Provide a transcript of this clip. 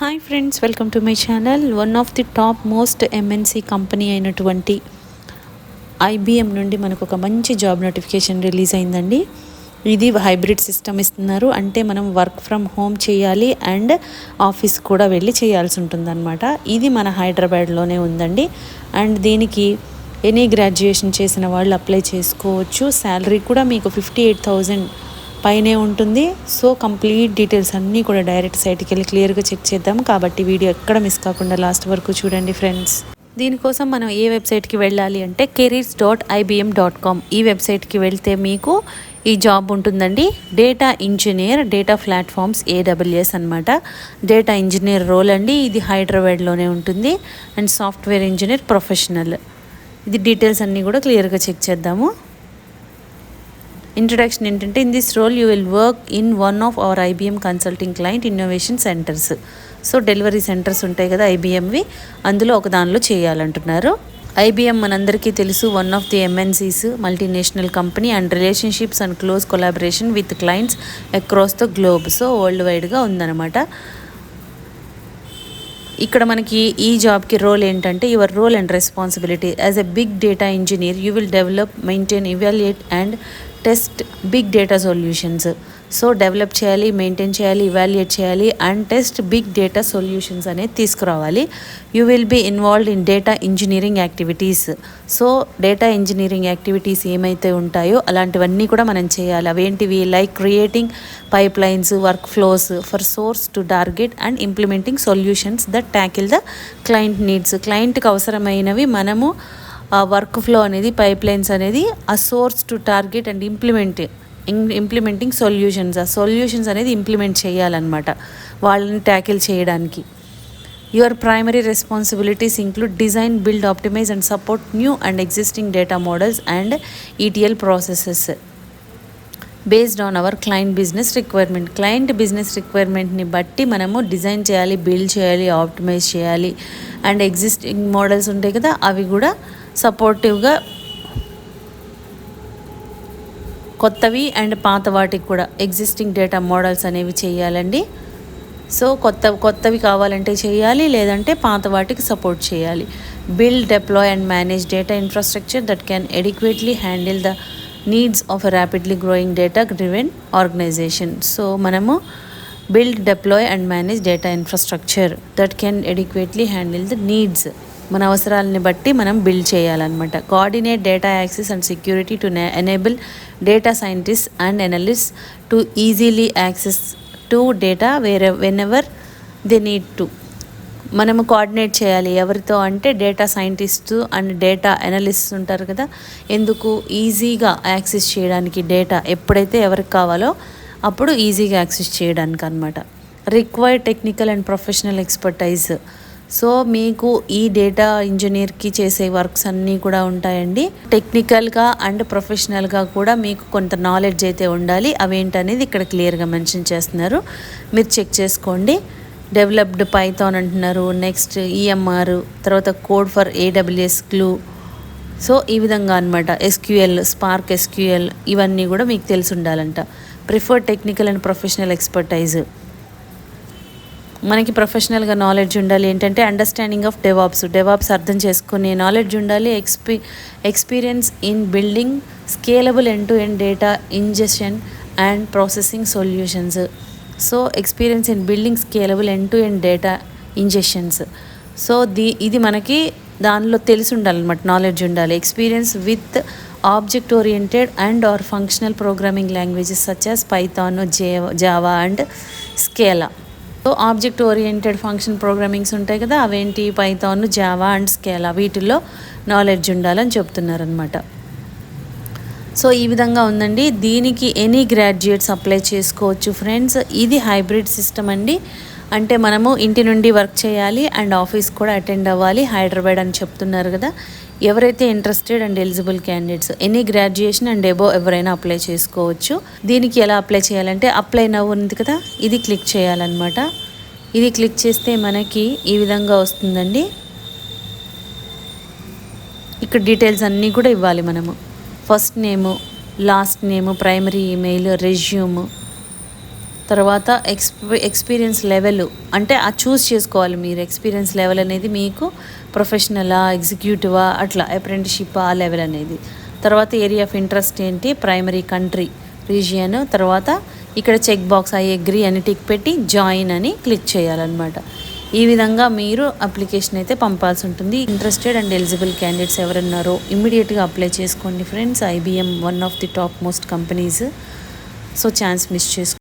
Hi friends, welcome to my channel. One of the top most MNC company అయినటువంటి IBM నుండి మనకు ఒక మంచి జాబ్ నోటిఫికేషన్ రిలీజ్ అయిందండి. ఇది హైబ్రిడ్ సిస్టమ్ ఇస్తున్నారు. అంటే మనం వర్క్ ఫ్రమ్ హోమ్ చేయాలి అండ్ ఆఫీస్ కూడా వెళ్ళి చేయాల్సి ఉంటుందన్నమాట. ఇది మన హైదరాబాద్లోనే ఉందండి. అండ్ దీనికి ఎనీ గ్రాడ్యుయేషన్ చేసిన వాళ్ళు అప్లై చేసుకోవచ్చు. శాలరీ కూడా మీకు 58,000 పైనే ఉంటుంది. సో కంప్లీట్ డీటెయిల్స్ అన్నీ కూడా డైరెక్ట్ సైట్కి వెళ్ళి క్లియర్గా చెక్ చేద్దాం. కాబట్టి వీడియో ఎక్కడ మిస్ కాకుండా లాస్ట్ వరకు చూడండి ఫ్రెండ్స్. దీనికోసం మనం ఏ వెబ్సైట్కి వెళ్ళాలి అంటే careers.ibm.com. ఈ వెబ్సైట్కి వెళ్తే మీకు ఈ జాబ్ ఉంటుందండి. Data engineer, data platforms, AWS అనమాట. డేటా ఇంజనీర్ రోల్ అండి. ఇది హైదరాబాద్లోనే ఉంటుంది. And software engineer professional. ఇది డీటెయిల్స్ అన్నీ కూడా క్లియర్గా చెక్ చేద్దాము. ఇంట్రడక్షన్ ఏంటంటే, in this role you will work in one of our IBM consulting client innovation centres. So delivery centres ఉంటాయి కదా IBMవి, అందులో ఒక దానిలో చేయాలంటున్నారు. IBM మనందరికీ తెలుసు, one of the MNCs, multinational company and relationships and close collaboration with clients across the globe. So world వైడ్గా ఉందన్నమాట. ఇక్కడ మనకి ఈ జాబ్కి రోల్ ఏంటంటే, your role and responsibility as a big data engineer you will develop, maintain, evaluate and test big data solutions. So develop చేయాలి, maintain చేయాలి, evaluate చేయాలి and test big data solutions అనేది తీసుకురావాలి. You will be involved in data engineering activities. So data engineering activities ఏమైతే ఉంటాయో అలాంటివన్నీ కూడా మనం చేయాలి. అవేంటివి? Like creating pipelines, workflows for source to target and implementing solutions that tackle the client needs. క్లయింట్కి అవసరమైనవి మనము ఆ వర్క్ ఫ్లో అనేది, పైప్ లైన్స్ అనేది, ఆ source to target and implementing solutions, ఆ సొల్యూషన్స్ అనేది ఇంప్లిమెంట్ చేయాలన్నమాట వాళ్ళని ట్యాకిల్ చేయడానికి. Your primary responsibilities include design, build, optimize and support new and existing data models and ETL processes based on our client business requirement. Client business రిక్వైర్మెంట్ని బట్టి మనము design చేయాలి, build చేయాలి, ఆప్టిమైజ్ చేయాలి అండ్ ఎగ్జిస్టింగ్ మోడల్స్ ఉంటాయి కదా, అవి కూడా సపోర్టివ్గా, కొత్తవి అండ్ పాత వాటికి కూడా ఎగ్జిస్టింగ్ డేటా మోడల్స్ అనేవి చేయాలండి. సో కొత్తవి కావాలంటే చేయాలి, లేదంటే పాత వాటికి సపోర్ట్ చేయాలి. Build, deploy and manage data infrastructure that can adequately handle the needs of a rapidly growing data driven organization. So మనము build, deploy and manage data infrastructure that can adequately handle the needs, మన అవసరాలని బట్టి మనం build చేయాలన్నమాట. Coordinate data access and security to enable data scientist and analyst to easily access to data whenever they need to. మనము coordinate చేయాలి ఎవరితో అంటే, data scientist and data analyst ఉంటారు కదా, ఎందుకు? ఈజీగా యాక్సెస్ చేయడానికి, డేటా ఎప్పుడైతే ఎవరికి కావాలో అప్పుడు ఈజీగా యాక్సెస్ చేయడానికి అనమాట. Required technical and professional expertise. So మీకు ఈ డేటా ఇంజనీర్కి చేసే వర్క్స్ అన్నీ కూడా ఉంటాయండి. టెక్నికల్గా అండ్ ప్రొఫెషనల్గా కూడా మీకు కొంత నాలెడ్జ్ అయితే ఉండాలి. అవేంటనేది ఇక్కడ క్లియర్గా మెన్షన్ చేస్తున్నారు, మీరు చెక్ చేసుకోండి. డెవలప్డ్ పైథాన్ అంటున్నారు, నెక్స్ట్ EMR, తర్వాత code for AWS glue. So ఈ విధంగా అనమాట. SQL, స్పార్క్ SQL, ఇవన్నీ కూడా మీకు తెలిసి ఉండాలంట. Preferred technical and professional expertise. మనకి ప్రొఫెషనల్గా నాలెడ్జ్ ఉండాలి. ఏంటంటే అండర్స్టాండింగ్ ఆఫ్ డెవాప్స్ అర్థం చేసుకునే నాలెడ్జ్ ఉండాలి. Experience in building scalable end to end data ingestion and processing solutions. So experience in building scalable end to end data ingestions. So ఇది మనకి దానిలో తెలిసి ఉండాలన్నమాట, నాలెడ్జ్ ఉండాలి. Experience with object oriented and or functional programming languages such as Python, Java and Scala. So object oriented function programmings ఉంటాయి కదా, అవేంటి? Python, Java and Scala, వీటిల్లో నాలెడ్జ్ ఉండాలని చెప్తున్నారనమాట. సో ఈ విధంగా ఉందండి. దీనికి ఎనీ గ్రాడ్యుయేట్స్ అప్లై చేసుకోవచ్చు ఫ్రెండ్స్. ఇది హైబ్రిడ్ సిస్టమ్ అండి. అంటే మనము ఇంటి నుండి వర్క్ చేయాలి అండ్ ఆఫీస్ కూడా అటెండ్ అవ్వాలి. హైదరాబాద్ అని చెప్తున్నారు కదా. ఎవరైతే interested and eligible candidates, any graduation and above ఎవరైనా అప్లై చేసుకోవచ్చు. దీనికి ఎలా అప్లై చేయాలంటే, అప్లై నవ్ ఉంది కదా, ఇది క్లిక్ చేయాలన్నమాట. ఇది క్లిక్ చేస్తే మనకి ఈ విధంగా వస్తుందండి. ఇక్కడ డీటెయిల్స్ అన్నీ కూడా ఇవ్వాలి మనము. ఫస్ట్ నేము, లాస్ట్ నేము, ప్రైమరీ ఈమెయిల్, రెజ్యూమ్, తర్వాత ఎక్స్పీరియన్స్ లెవెల్ అంటే ఆ చూస్ చేసుకోవాలి మీరు. ఎక్స్పీరియన్స్ లెవెల్ అనేది మీకు ప్రొఫెషనలా, ఎగ్జిక్యూటివా, అట్లా అప్రెంటిస్షిప్ ఆ లెవెల్ అనేది. తర్వాత ఏరియా ఆఫ్ ఇంట్రెస్ట్ ఏంటి, ప్రైమరీ, కంట్రీ, రీజియన్. తర్వాత ఇక్కడ చెక్ బాక్స్ ఐ అగ్రీ అని టిక్ పెట్టి జాయిన్ అని క్లిక్ చేయాలన్నమాట. ఈ విధంగా మీరు అప్లికేషన్ అయితే పంపాల్సి ఉంటుంది. ఇంట్రెస్టెడ్ అండ్ ఎలిజిబుల్ క్యాండిడేట్స్ ఎవరున్నారో ఇమ్మీడియట్గా అప్లై చేసుకోండి friends. IBM one of the top most companies. So chance miss చేసుకోండి.